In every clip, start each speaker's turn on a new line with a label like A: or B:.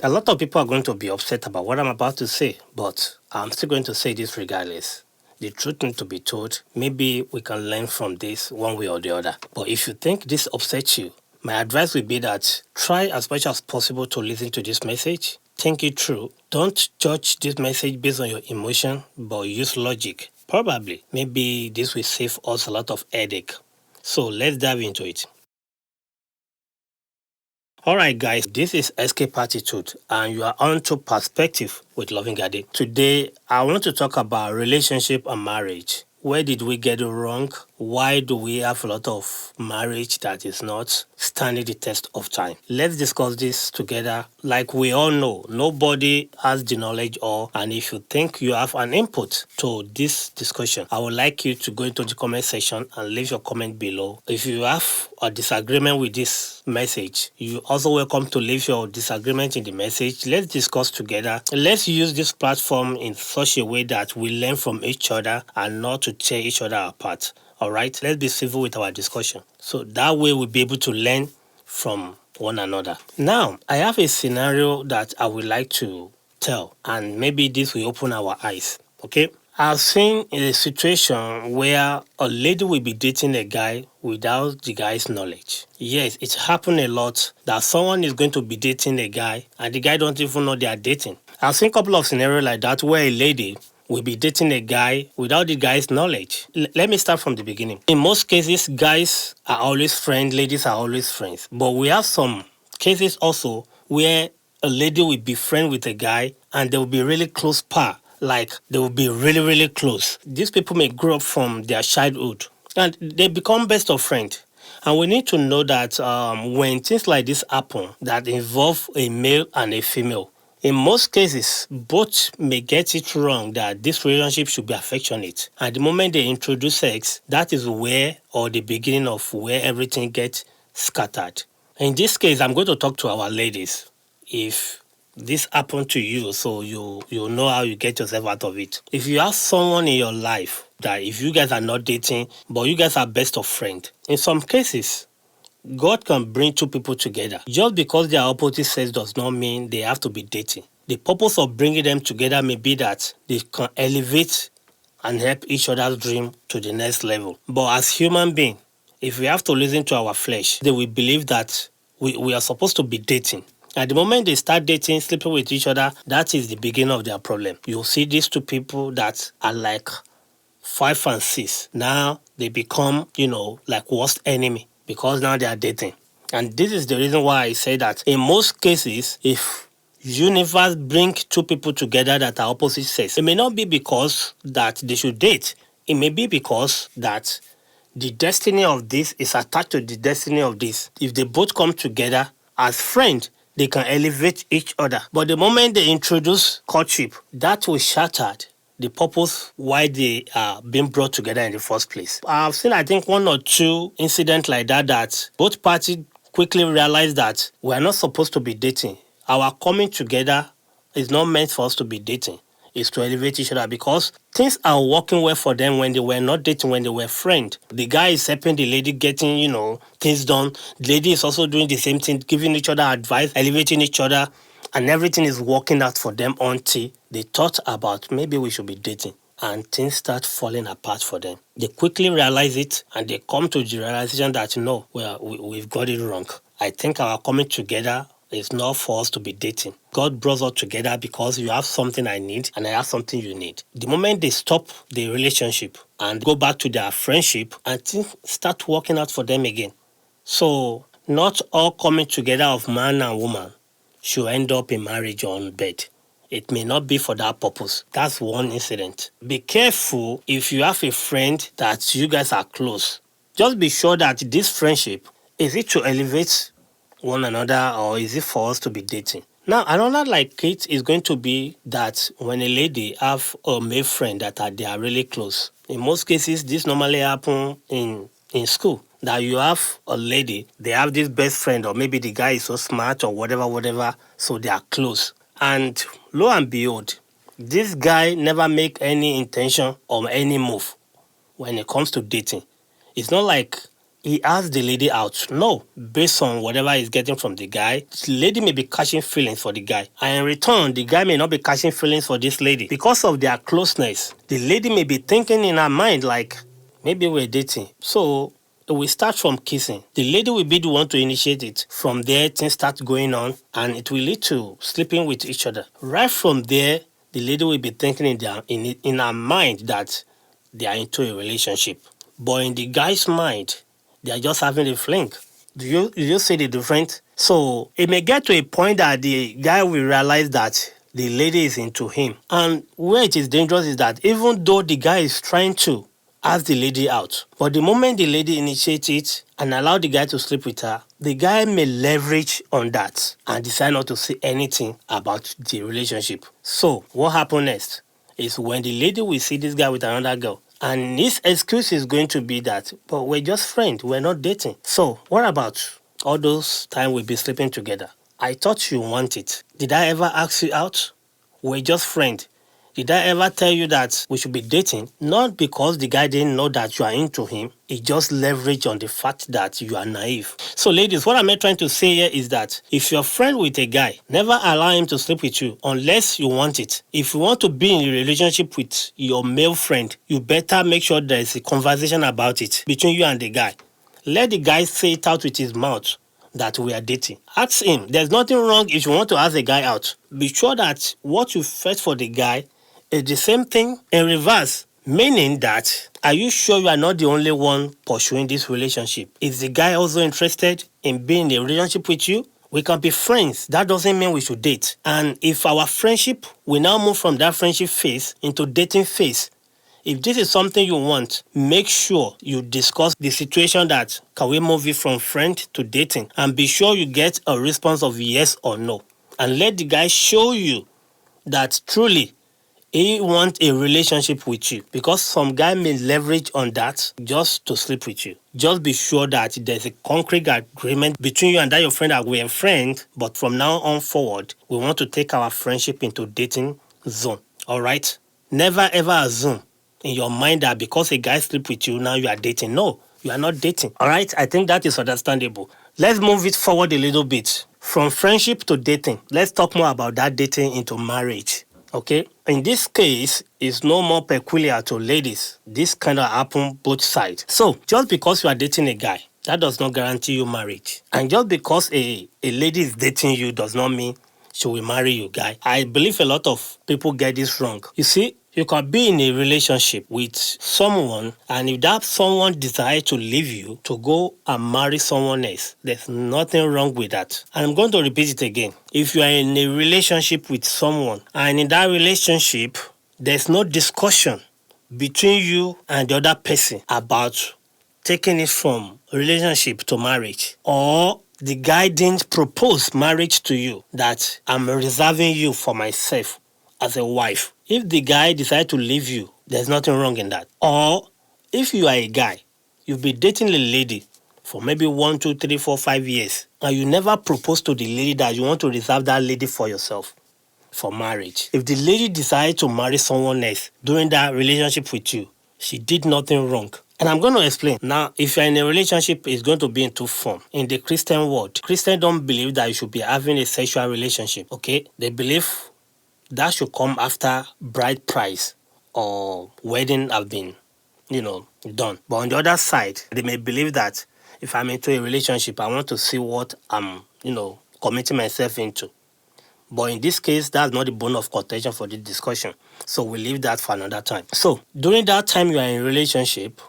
A: A lot of people are going to be upset about what I'm about to say, but I'm still going to say this regardless. The truth needs to be told. Maybe we can learn from this one way or the other. But if you think this upsets you, my advice would be that try as much as possible to listen to this message. Think it through. Don't judge this message based on your emotion, but use logic. Probably, maybe this will save us a lot of headache. So let's dive into it. Alright guys, this is Escape Attitude and you are on to Perspective with Loving Gade. Today, I want to talk about relationship and marriage. Where did we get it wrong? Why do we have a lot of marriage that is not standing the test of time? Let's discuss this together. Like we all know, nobody has the knowledge and if you think you have an input to this discussion, I would like you to go into the comment section and leave your comment below. If you have a disagreement with this message, you also welcome to leave your disagreement in the message. Let's discuss together. Let's use this platform in such a way that we learn from each other and not to tear each other apart. All right, let's be civil with our discussion. So that way we'll be able to learn from one another. Now, I have a scenario that I would like to tell, and maybe this will open our eyes. Okay, I've seen a situation where a lady will be dating a guy without the guy's knowledge. Yes, it's happened a lot that someone is going to be dating a guy and the guy don't even know they are dating. I've seen a couple of scenarios like that where a lady will be dating a guy without the guy's knowledge. Let me start from the beginning. In most cases, guys are always friends, ladies are always friends. But we have some cases also where a lady will be friend with a guy and they will be really close par. Like they will be really, really close. These people may grow up from their childhood and they become best of friends. And we need to know that when things like this happen that involve a male and a female, in most cases, both may get it wrong that this relationship should be affectionate. At the moment they introduce sex, that is where, or the beginning of where everything gets scattered. In this case, I'm going to talk to our ladies. If this happened to you, so you know how you get yourself out of it. If you have someone in your life that if you guys are not dating, but you guys are best of friends, in some cases, God can bring two people together. Just because they are opposite sex does not mean they have to be dating. The purpose of bringing them together may be that they can elevate and help each other's dream to the next level. But as human beings, if we have to listen to our flesh, they will believe that we are supposed to be dating. At the moment they start dating, sleeping with each other, that is the beginning of their problem. You'll see these two people that are like 5 and 6. Now they become, like worst enemy, because now they are dating. And this is the reason why I say that in most cases, if universe bring two people together that are opposite sex, it may not be because that they should date. It may be because that the destiny of this is attached to the destiny of this. If they both come together as friends, they can elevate each other. But the moment they introduce courtship, that will shatter the purpose why they are being brought together in the first place. I've seen, I think, 1 or 2 incidents like that both parties quickly realized that we are not supposed to be dating. Our coming together is not meant for us to be dating. It's to elevate each other because things are working well for them when they were not dating, when they were friends. The guy is helping the lady getting, things done. The lady is also doing the same thing, giving each other advice, elevating each other. And everything is working out for them until they thought about maybe we should be dating. And things start falling apart for them. They quickly realize it and they come to the realization that no, we've got it wrong. I think our coming together is not for us to be dating. God brought us together because you have something I need and I have something you need. The moment they stop the relationship and go back to their friendship and things start working out for them again. So not all coming together of man and woman should end up in marriage or on bed. It may not be for that purpose. That's one incident. Be careful if you have a friend that you guys are close. Just be sure that this friendship, is it to elevate one another or is it for us to be dating? Now, another like it is going to be that when a lady have a male friend that they are really close. In most cases, this normally happen in school. That you have a lady, they have this best friend, or maybe the guy is so smart or whatever, so they are close. And lo and behold, this guy never make any intention or any move when it comes to dating. It's not like he asked the lady out. No, based on whatever he's getting from the guy, the lady may be catching feelings for the guy. And in return, the guy may not be catching feelings for this lady. Because of their closeness, the lady may be thinking in her mind like, maybe we're dating. So we start from kissing. The lady will be the one to initiate it. From there, things start going on and it will lead to sleeping with each other. Right from there, the lady will be thinking in her mind that they are into a relationship. But in the guy's mind, they are just having a fling. Do you see the difference? So it may get to a point that the guy will realize that the lady is into him. And where it is dangerous is that even though the guy is trying to ask the lady out, but the moment the lady initiates it and allow the guy to sleep with her, the guy may leverage on that and decide not to say anything about the relationship. So what happens next is when the lady will see this guy with another girl, and his excuse is going to be that, but we're just friends, we're not dating. So what about all those times we'll be sleeping together? I thought you want it. Did I ever ask you out? We're just friends. Did I ever tell you that we should be dating? Not because the guy didn't know that you are into him. He just leveraged on the fact that you are naive. So ladies, what I'm trying to say here is that if you're a friend with a guy, never allow him to sleep with you unless you want it. If you want to be in a relationship with your male friend, you better make sure there is a conversation about it between you and the guy. Let the guy say it out with his mouth that we are dating. Ask him. There's nothing wrong if you want to ask a guy out. Be sure that what you fetch for the guy is the same thing in reverse. Meaning that, are you sure you are not the only one pursuing this relationship? Is the guy also interested in being in a relationship with you? We can be friends. That doesn't mean we should date. And if our friendship, we now move from that friendship phase into dating phase, if this is something you want, make sure you discuss the situation that can we move it from friend to dating, and be sure you get a response of yes or no. And let the guy show you that truly he wants a relationship with you, because some guy may leverage on that just to sleep with you. Just be sure that there's a concrete agreement between you and that your friend that we're friends, but from now on forward, we want to take our friendship into dating zone. All right? Never ever assume in your mind that because a guy sleep with you, now you are dating. No, you are not dating. All right? I think that is understandable. Let's move it forward a little bit. From friendship to dating. Let's talk more about that dating into marriage. Okay? In this case, it's no more peculiar to ladies. This kind of happen both sides. So, just because you are dating a guy, that does not guarantee you marriage. And just because a lady is dating you does not mean she will marry you, guy. I believe a lot of people get this wrong. You see, you can be in a relationship with someone, and if that someone decides to leave you to go and marry someone else, there's nothing wrong with that. And I'm going to repeat it again. If you are in a relationship with someone, and in that relationship, there's no discussion between you and the other person about taking it from relationship to marriage, or the guy didn't propose marriage to you, that I'm reserving you for myself as a wife. If the guy decides to leave you, there's nothing wrong in that. Or if you are a guy, you've been dating a lady for maybe 1, 2, 3, 4, 5 years, and you never propose to the lady that you want to reserve that lady for yourself for marriage. If the lady decides to marry someone else during that relationship with you, she did nothing wrong. And I'm going to explain. Now, if you're in a relationship, it's going to be in two forms. In the Christian world, Christians don't believe that you should be having a sexual relationship, okay? They believe that should come after bride price or wedding have been, done. But on the other side, they may believe that if I'm into a relationship, I want to see what I'm, committing myself into. But in this case, that's not the bone of contention for this discussion. So we'll leave that for another time. So during that time you are in a relationship,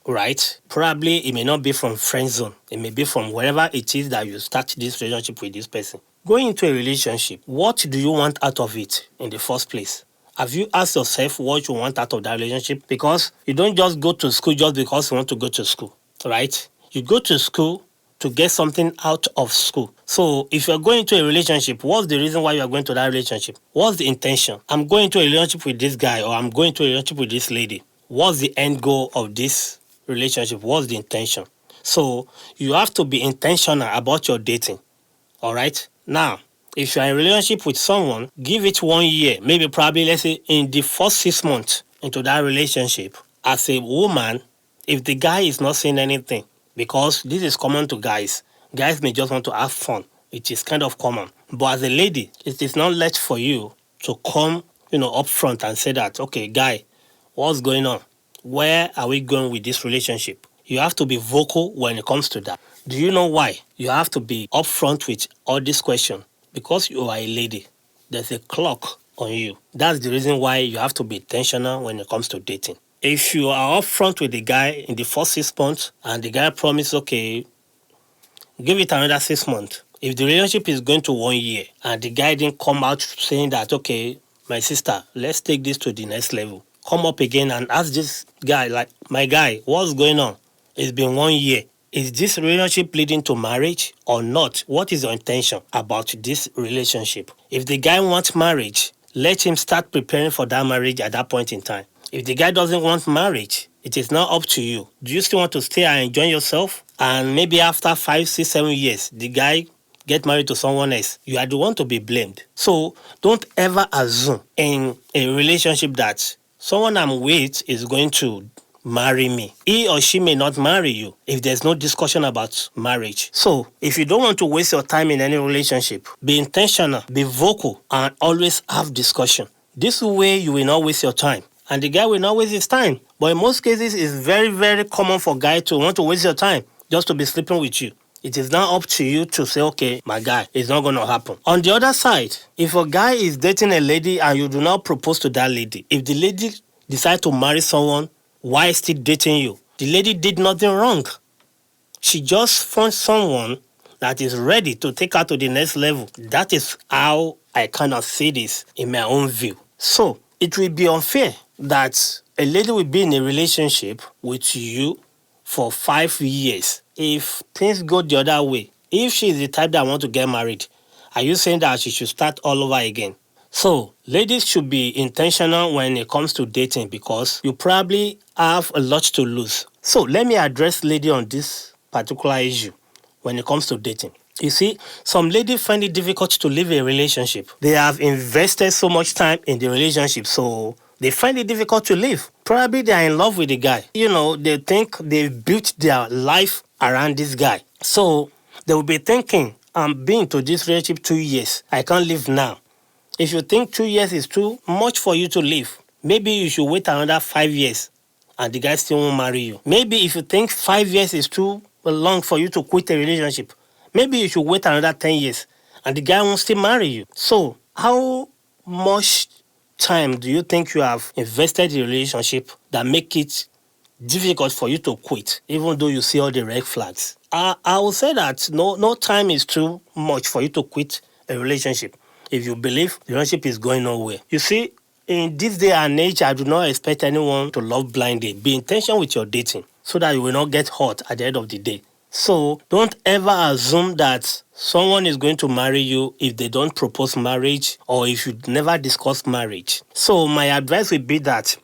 A: right? Probably it may not be from friend zone. It may be from wherever it is that you start this relationship with this person. Going into a relationship, what do you want out of it in the first place? Have you asked yourself what you want out of that relationship? Because you don't just go to school just because you want to go to school, right? You go to school to get something out of school. So if you're going into a relationship, what's the reason why you are going to that relationship? What's the intention? I'm going to a relationship with this guy, or I'm going to a relationship with this lady. What's the end goal of this relationship? What's the intention? So you have to be intentional about your dating. All right? Now, if you're in a relationship with someone, give it 1 year, maybe probably, let's say, in the first 6 months into that relationship. As a woman, if the guy is not saying anything, because this is common to guys. Guys may just want to have fun. It is kind of common. But as a lady, it is not left for you to come, up front and say that, okay, guy, what's going on? Where are we going with this relationship? You have to be vocal when it comes to that. Do you know why? You have to be upfront with all these questions. Because you are a lady, there's a clock on you. That's the reason why you have to be intentional when it comes to dating. If you are upfront with the guy in the first 6 months and the guy promises, okay, give it another 6 months. If the relationship is going to 1 year and the guy didn't come out saying that, okay, my sister, let's take this to the next level. Come up again and ask this guy, like, my guy, what's going on? It's been 1 year. Is this relationship leading to marriage or not? What is your intention about this relationship? If the guy wants marriage, let him start preparing for that marriage at that point in time. If the guy doesn't want marriage, it is now up to you. Do you still want to stay and enjoy yourself? And maybe after 5, 6, 7 years, the guy get married to someone else. You are the one to be blamed. So don't ever assume in a relationship that someone I'm with is going to marry me. He or she may not marry you if there's no discussion about marriage. So if you don't want to waste your time in any relationship, be intentional, be vocal, and always have discussion. This way you will not waste your time. And the guy will not waste his time. But in most cases, it's very, very common for guys to want to waste your time just to be sleeping with you. It is now up to you to say, okay, my guy, it's not going to happen. On the other side, if a guy is dating a lady and you do not propose to that lady, if the lady decides to marry someone while still dating you, the lady did nothing wrong. She just found someone that is ready to take her to the next level. That is how I kind of see this in my own view. So it will be unfair that a lady will be in a relationship with you for 5 years. If things go the other way, if she is the type that want to get married, are you saying that she should start all over again? So ladies should be intentional when it comes to dating because you probably have a lot to lose. So let me address lady on this particular issue when it comes to dating. You see, some ladies find it difficult to leave a relationship. They have invested so much time in the relationship, so they find it difficult to leave. Probably they are in love with the guy. They think they've built their life around this guy. So they will be thinking, I'm being to this relationship 2 years. I can't leave now. If you think 2 years is too much for you to leave, maybe you should wait another 5 years and the guy still won't marry you. Maybe if you think 5 years is too long for you to quit a relationship, maybe you should wait another 10 years and the guy won't still marry you. So how much time do you think you have invested in a relationship that make it difficult for you to quit, even though you see all the red flags? I will say that no time is too much for you to quit a relationship if you believe the relationship is going nowhere. You see, in this day and age, I do not expect anyone to love blindly. Be intentional with your dating so that you will not get hurt at the end of the day. So don't ever assume that someone is going to marry you if they don't propose marriage or if you never discuss marriage. So my advice would be that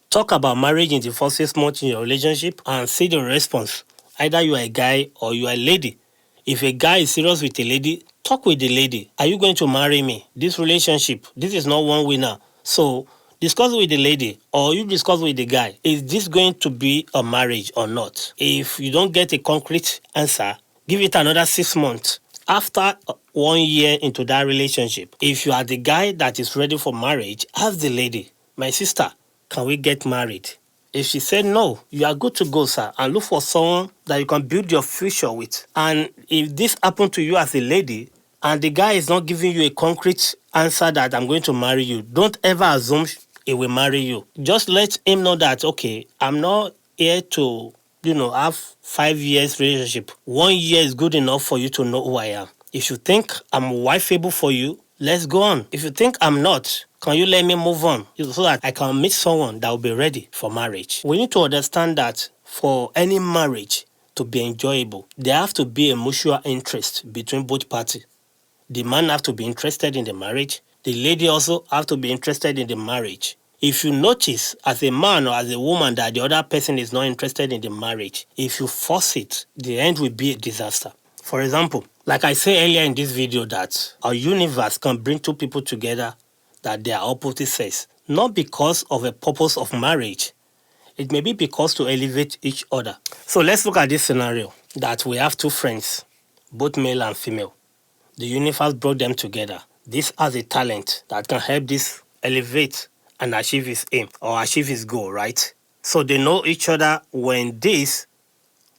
A: talk about marriage in the first 6 months in your relationship and see the response. Either you are a guy or you are a lady. If a guy is serious with a lady, talk with the lady. Are you going to marry me? This relationship, this is not one winner. So discuss with the lady or you discuss with the guy. Is this going to be a marriage or not? If you don't get a concrete answer, give it another 6 months. After 1 year into that relationship, if you are the guy that is ready for marriage, ask the lady, my sister, can we get married? If she said no, you are good to go, sir, and look for someone that you can build your future with. And if this happened to you as a lady, and the guy is not giving you a concrete answer that I'm going to marry you, don't ever assume he will marry you. Just let him know that, okay, I'm not here to, have 5 years relationship. 1 year is good enough for you to know who I am. If you think I'm wifeable for you, let's go on. If you think I'm not, can you let me move on so that I can meet someone that will be ready for marriage? We need to understand that for any marriage to be enjoyable, there have to be a mutual interest between both parties. The man have to be interested in the marriage. The lady also have to be interested in the marriage. If you notice as a man or as a woman that the other person is not interested in the marriage, if you force it, the end will be a disaster. For example, like I said earlier in this video that our universe can bring two people together that they are opposite sex, not because of a purpose of marriage. It may be because to elevate each other. So let's look at this scenario that we have two friends, both male and female. The universe brought them together. This has a talent that can help this elevate and achieve his aim or achieve his goal, right? So they know each other when this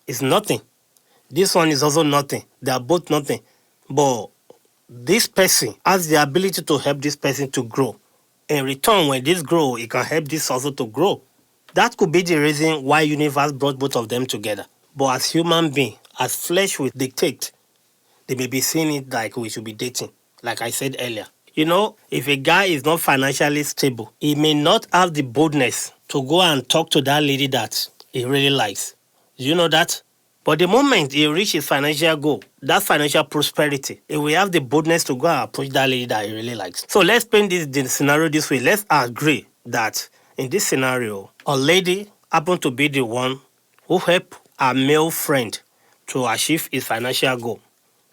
A: is nothing. This one is also nothing. They are both nothing. But this person has the ability to help this person to grow. In return, when this grow, it can help this also to grow. That could be the reason why universe brought both of them together. But as human being, as flesh will dictate, they may be seeing it like we should be dating, like I said earlier. If a guy is not financially stable, he may not have the boldness to go and talk to that lady that he really likes. Do you know that? But the moment he reaches financial goal, that financial prosperity, he will have the boldness to go and approach that lady that he really likes. So let's paint the scenario this way. Let's agree that in this scenario, a lady happened to be the one who helped a male friend to achieve his financial goal.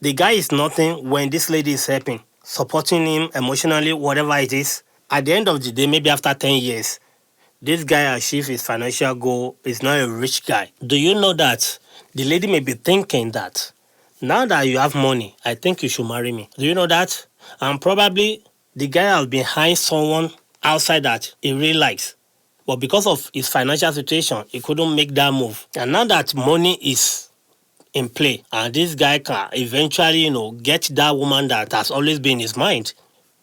A: The guy is nothing when this lady is helping, supporting him emotionally, whatever it is. At the end of the day, maybe after 10 years, this guy achieves his financial goal, is not a rich guy. Do you know that the lady may be thinking that, now that you have money, I think you should marry me. Do you know that? And probably the guy has been hiring someone outside that he really likes. But because of his financial situation, he couldn't make that move. And now that money is in play, and this guy can eventually, get that woman that has always been in his mind,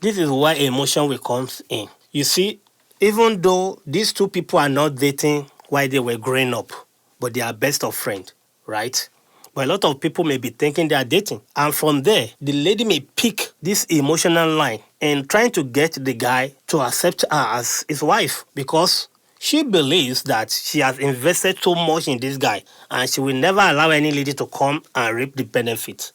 A: this is where emotion will come in. You see, even though these two people are not dating while they were growing up, but they are best of friends, right? But a lot of people may be thinking they are dating. And from there, the lady may pick this emotional line and trying to get the guy to accept her as his wife because she believes that she has invested so much in this guy and she will never allow any lady to come and reap the benefits.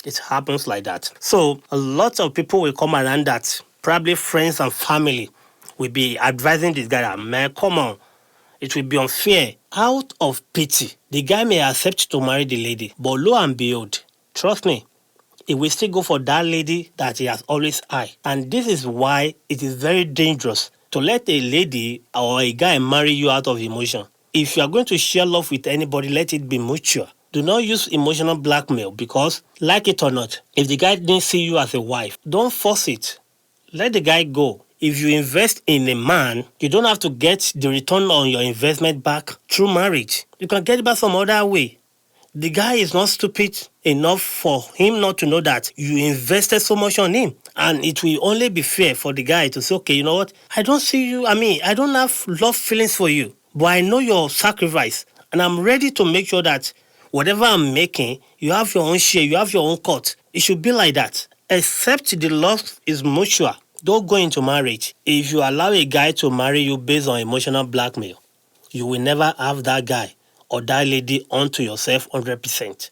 A: It happens like that. So a lot of people will come around that, probably friends and family will be advising this guy that, man, come on, it will be unfair. Out of pity, the guy may accept to marry the lady, but lo and behold, trust me, he will still go for that lady that he has always eyed. And this is why it is very dangerous to let a lady or a guy marry you out of emotion. If you are going to share love with anybody, let it be mutual. Do not use emotional blackmail because, like it or not, if the guy didn't see you as a wife, don't force it. Let the guy go. If you invest in a man, you don't have to get the return on your investment back through marriage. You can get it back some other way. The guy is not stupid enough for him not to know that you invested so much on him. And it will only be fair for the guy to say, okay, you know what? I don't see you. I don't have love feelings for you. But I know your sacrifice. And I'm ready to make sure that whatever I'm making, you have your own share, you have your own cut. It should be like that. Except the love is mutual. Don't go into marriage. If you allow a guy to marry you based on emotional blackmail, you will never have that guy or that lady onto yourself 100%.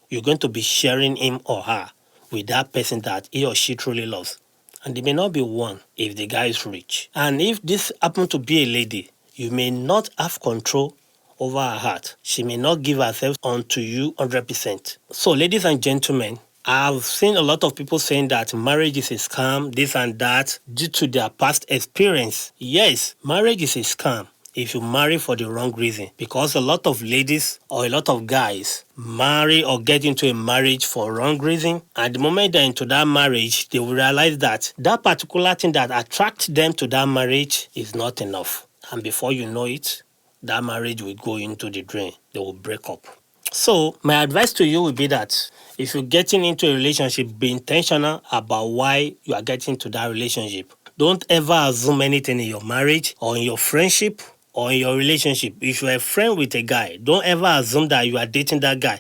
A: You're going to be sharing him or her with that person that he or she truly loves. And they may not be one if the guy is rich. And if this happens to be a lady, you may not have control over her heart. She may not give herself onto you 100%. So, ladies and gentlemen, I've seen a lot of people saying that marriage is a scam, this and that, due to their past experience. Yes, marriage is a scam if you marry for the wrong reason, because a lot of ladies or a lot of guys marry or get into a marriage for wrong reason, and the moment they're into that marriage, they will realize that that particular thing that attracts them to that marriage is not enough, and before you know it, that marriage will go into the drain. They will break up. So my advice to you would be that if you're getting into a relationship, be intentional about why you are getting into that relationship. Don't ever assume anything in your marriage or in your friendship or in your relationship. If you're a friend with a guy, don't ever assume that you are dating that guy.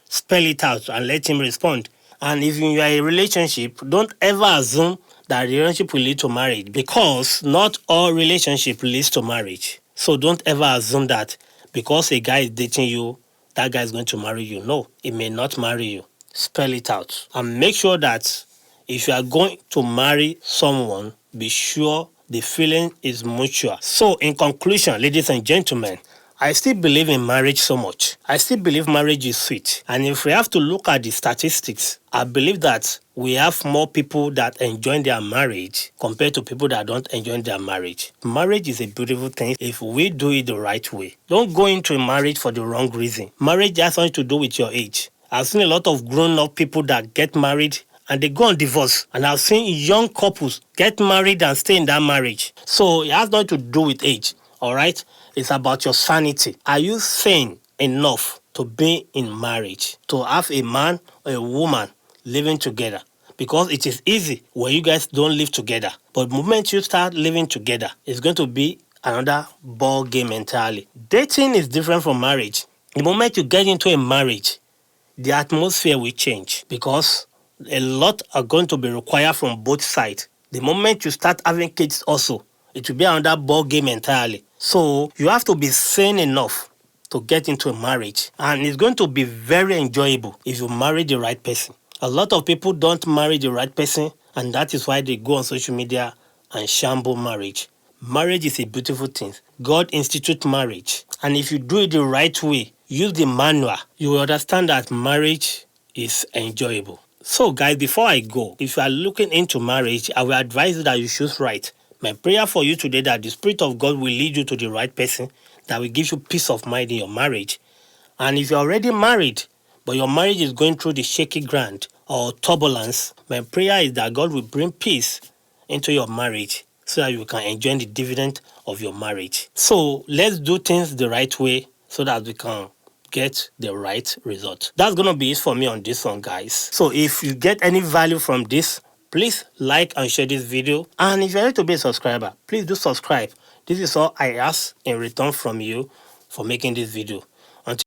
A: Spell it out and let him respond. And if you are in a relationship, don't ever assume that the relationship will lead to marriage, because not all relationship leads to marriage. So don't ever assume that because a guy is dating you, that guy is going to marry you. No, he may not marry you. Spell it out. And make sure that if you are going to marry someone, be sure the feeling is mutual. So in conclusion, ladies and gentlemen, I still believe in marriage so much. I still believe marriage is sweet. And if we have to look at the statistics, I believe that we have more people that enjoy their marriage compared to people that don't enjoy their marriage. Marriage is a beautiful thing if we do it the right way. Don't go into a marriage for the wrong reason. Marriage has something to do with your age. I've seen a lot of grown-up people that get married and they go on divorce. And I've seen young couples get married and stay in that marriage. So it has nothing to do with age, all right? It's about your sanity. Are you sane enough to be in marriage, to have a man or a woman living together? Because it is easy when you guys don't live together. But the moment you start living together, it's going to be another ball game entirely. Dating is different from marriage. The moment you get into a marriage, the atmosphere will change because a lot are going to be required from both sides. The moment you start having kids also, it will be another ball game entirely. So you have to be sane enough to get into a marriage. And it's going to be very enjoyable if you marry the right person. A lot of people don't marry the right person, and that is why they go on social media and shamble marriage. Marriage is a beautiful thing. God instituted marriage. And if you do it the right way, use the manual, you will understand that marriage is enjoyable. So guys, before I go, if you are looking into marriage, I will advise you that you choose right. My prayer for you today that the Spirit of God will lead you to the right person that will give you peace of mind in your marriage. And if you're already married, but your marriage is going through the shaky ground or turbulence, my prayer is that God will bring peace into your marriage so that you can enjoy the dividend of your marriage. So let's do things the right way so that we can get the right result. That's going to be it for me on this one, guys. So if you get any value from this, please like and share this video. And if you're ready to be a subscriber, please do subscribe. This is all I ask in return from you for making this video.